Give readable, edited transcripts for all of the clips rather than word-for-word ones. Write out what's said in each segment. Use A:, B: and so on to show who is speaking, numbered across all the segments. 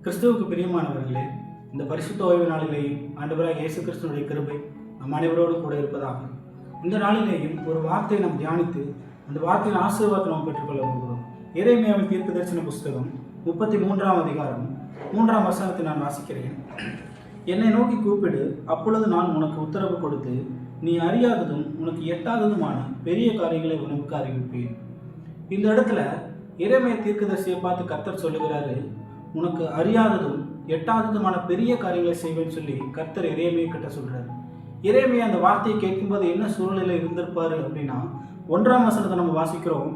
A: கிறிஸ்துவுக்கு பிரியமானவர்களே, இந்த பரிசுத்த ஓய்வு நாளிலேயும் ஆண்டவராக இயேசு கிறிஸ்துவனுடைய கிருபை நம் அனைவரோடு கூட இருப்பதாக. இந்த நாளிலேயும் ஒரு வார்த்தையை நாம் தியானித்து அந்த வார்த்தையின் ஆசீர்வாதத்தை நாம் பெற்றுக்கொள்ள போகிறோம். எரேமியாவின் தீர்க்கதரிசன புஸ்தகம் 33ஆம் அதிகாரம் 3ஆம் வசனத்தை நான் வாசிக்கிறேன். என்னை நோக்கி கூப்பிடு, அப்பொழுது நான் உனக்கு உத்தரவு கொடுத்து நீ அறியாததும் உனக்கு எட்டாததுமான பெரிய காரியங்களை உனக்கு அறிவிப்பேன். இந்த இடத்துல எரேமியா தீர்க்கதரிசியை பார்த்து கர்த்தர் சொல்லுகிறாரு, உனக்கு அறியாததும் எட்டாததுமான பெரிய காரியங்களை செய்வேன்னு சொல்லி கர்த்தர் எரேமியா கிட்ட சொல்றாரு. எரேமியா அந்த வார்த்தையை கேட்கும்போது என்ன சூழ்நிலை இருந்திருப்பாரு அப்படின்னா, 1ஆம் வசனத்தை நம்ம வாசிக்கிறோம்.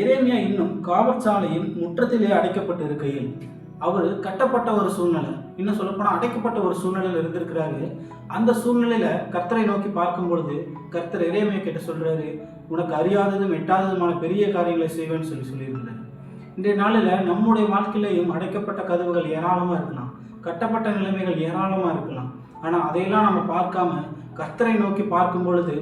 A: எரேமியா இன்னும் காவற்சாலையின் முற்றத்திலே அடைக்கப்பட்டு இருக்கையில், அவர் கட்டப்பட்ட ஒரு சூழ்நிலை, இன்னும் சொல்லப்போனால் அடைக்கப்பட்ட ஒரு சூழ்நிலையில் இருந்திருக்கிறாரு. அந்த சூழ்நிலையில கர்த்தரை நோக்கி பார்க்கும் பொழுது கர்த்தர் எரேமியா கிட்ட சொல்றாரு, உனக்கு அறியாததும் எட்டாததுமான பெரிய காரியங்களை செய்வேன்னு சொல்லியிருக்கிறாரு. இன்றைய நாளில் நம்முடைய வாழ்க்கையிலையும் அடைக்கப்பட்ட கதவுகள் ஏராளமாக இருக்கலாம், கட்டப்பட்ட நிலைமைகள் ஏராளமாக இருக்கலாம். ஆனால் அதையெல்லாம் நம்ம பார்க்காம கர்த்தரை நோக்கி பார்க்கும் பொழுது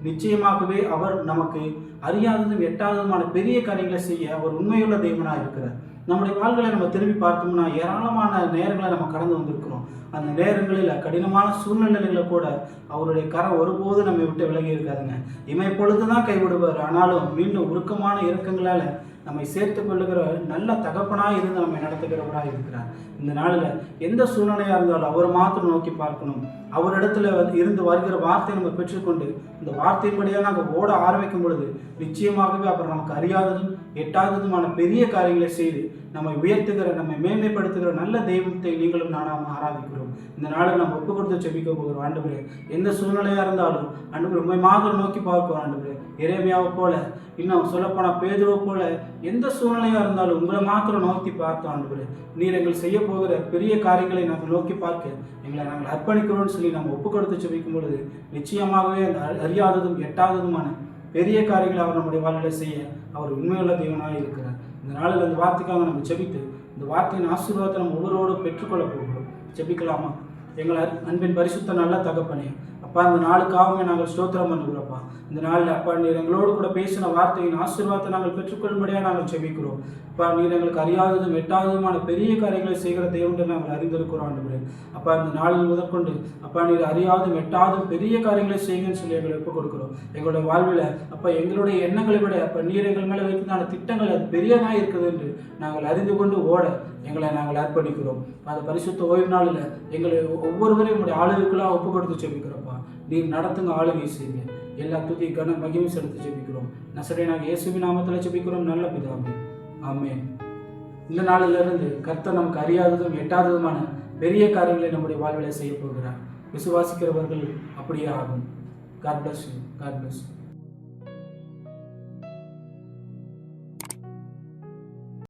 A: நிச்சயமாகவே அவர் நமக்கு அறியாததும் எட்டாததுமான பெரிய காரியங்களை செய்ய அவர் உண்மையுள்ள தெய்வனாக இருக்கிறார். நம்முடைய வாழ்களை நம்ம திரும்பி பார்த்தோம்னா ஏராளமான நேரங்களை நம்ம கடந்து வந்திருக்கிறோம். அந்த நேரங்களில் கடினமான சூழ்நிலைகளை கூட அவருடைய கரம் ஒருபோது நம்மை விட்டு விலகி இருக்காதுங்க. இமைப்பொழுது தான் கைவிடுவார், ஆனாலும் மீண்டும் உருக்கமான இறக்கங்களால் நம்மை சேர்த்து கொள்ளுகிற நல்ல தகப்பனாக இருந்து நம்மை நடத்துகிறவராக இருக்கிறார். இந்த நாளில் எந்த சூழ்நிலையாக இருந்தாலும் அவர் மாத்திரம் நோக்கி பார்க்கணும். அவரிடத்துல இருந்து வருகிற வார்த்தையை நம்ம பெற்றுக்கொண்டு இந்த வார்த்தையின்படியாக நாங்கள் ஓட ஆரம்பிக்கும் பொழுது நிச்சயமாகவே அப்புறம் நமக்கு அறியாததும் எட்டாததுமான பெரிய காரியங்களை செய்து நம்மை உயர்த்துகிற, நம்மை மேன்மைப்படுத்துகிற நல்ல தெய்வத்தை நீங்களும் நானாம ஆராதிக்கிறோம். இந்த நாளில் நம்ம ஒப்பு கொடுத்து செபிக்க போகிறோம். ஆண்டவரே, எந்த சூழ்நிலையாக இருந்தாலும் ஆண்டவரே உண்மை மாத்திரம் நோக்கி பார்க்கிறோம். ஆண்டவரே, எரேமியாவை போல, இன்னும் சொல்லப்போனால் பேதுருவை போல எந்த சூழ்நிலையாக இருந்தாலும் உங்களை மாத்திரம் நோக்கி பார்த்தோம். ஆண்டவரே, நீர் எங்கள் செய்ய போகிற பெரிய காரியங்களை நாங்கள் நோக்கி பார்க்க எங்களை நாங்கள் அர்ப்பணிக்கிறோம்னு சொல்லி நம்ம ஒப்பு கொடுத்து செபிக்கும் பொழுது நிச்சயமாகவே அந்த அறியாததும் எட்டாததுமான பெரிய காரியங்களை அவர் நம்முடைய வாழ்க்கையை செய்ய அவர் உண்மையுள்ள தெய்வனாக இருக்கிறார். இந்த நாளில் அந்த வார்த்தைக்காக நம்ம செபித்து இந்த வார்த்தையின் ஆசீர்வாதத்தை நம்ம ஒவ்வொருவரோடு பெற்றுக்கொள்ள போகிறோம். செபிக்கலாமா? எங்களை அன்பின் பரிசுத்த நல்ல தகப்பனே, அப்பா, இந்த நாளுக்காகவே நாங்கள் ஸ்தோத்திரம் பண்ணுகிறோம்ப்பா. இந்த நாளில் அப்பா நீர் எங்களோடு கூட பேசின வார்த்தையின் ஆசீர்வாதத்தை நாங்கள் பெற்றுக்கொள்ளும்படியாக நாங்கள் செபிக்கிறோம். அப்பா, நீர் எங்களுக்கு அறியாததும் எட்டாததுமான பெரிய காரியங்களை செய்கிற தெய்வத்தை நாங்கள் அறிந்திருக்கிறோம். ஆண்டவரே, அப்பா, இந்த நாளில் முதற்கொண்டு அப்பா நீர் அறியாதும் எட்டாதும் பெரிய காரியங்களை செய்யுங்கன்னு சொல்லி எங்களை ஒப்புக் கொடுக்குறோம். எங்களுடைய வாழ்வில் அப்பா எங்களுடைய எண்ணங்களை விட அப்பா நீர் எங்கள் மேலே வைத்ததான திட்டங்கள் அது பெரியதாக இருக்குது என்று நாங்கள் அறிந்து கொண்டு ஓட எங்களை நாங்கள் அர்ப்பணிக்கிறோம். அந்த பரிசுத்த ஓய்வு நாளில் எங்களை ஒவ்வொருவரையும் உங்களுடைய ஆளுகைக்குள்ளாக ஒப்பு கொடுத்து செபிக்கிறோம்ப்பா. நீர் நடத்துங்க, ஆளுகை செய்யுங்க. எல்லா துதி கன மகிமை செலுத்தி ஜெபிக்கிறோம். நசரேயனாகிய இயேசுவின் நாமத்தில் ஜெபிக்கிறோம் நல்ல பிதாவே, ஆமென். இந்த நாளிலிருந்து கர்த்தர் நமக்கு அறியாததும் எட்டாததுமான பெரிய காரியங்களை நம்முடைய வாழ்வில் செய்ய போகிறார். விசுவாசிக்கிறவர்கள் அப்படியே ஆகும். God bless you. God bless you.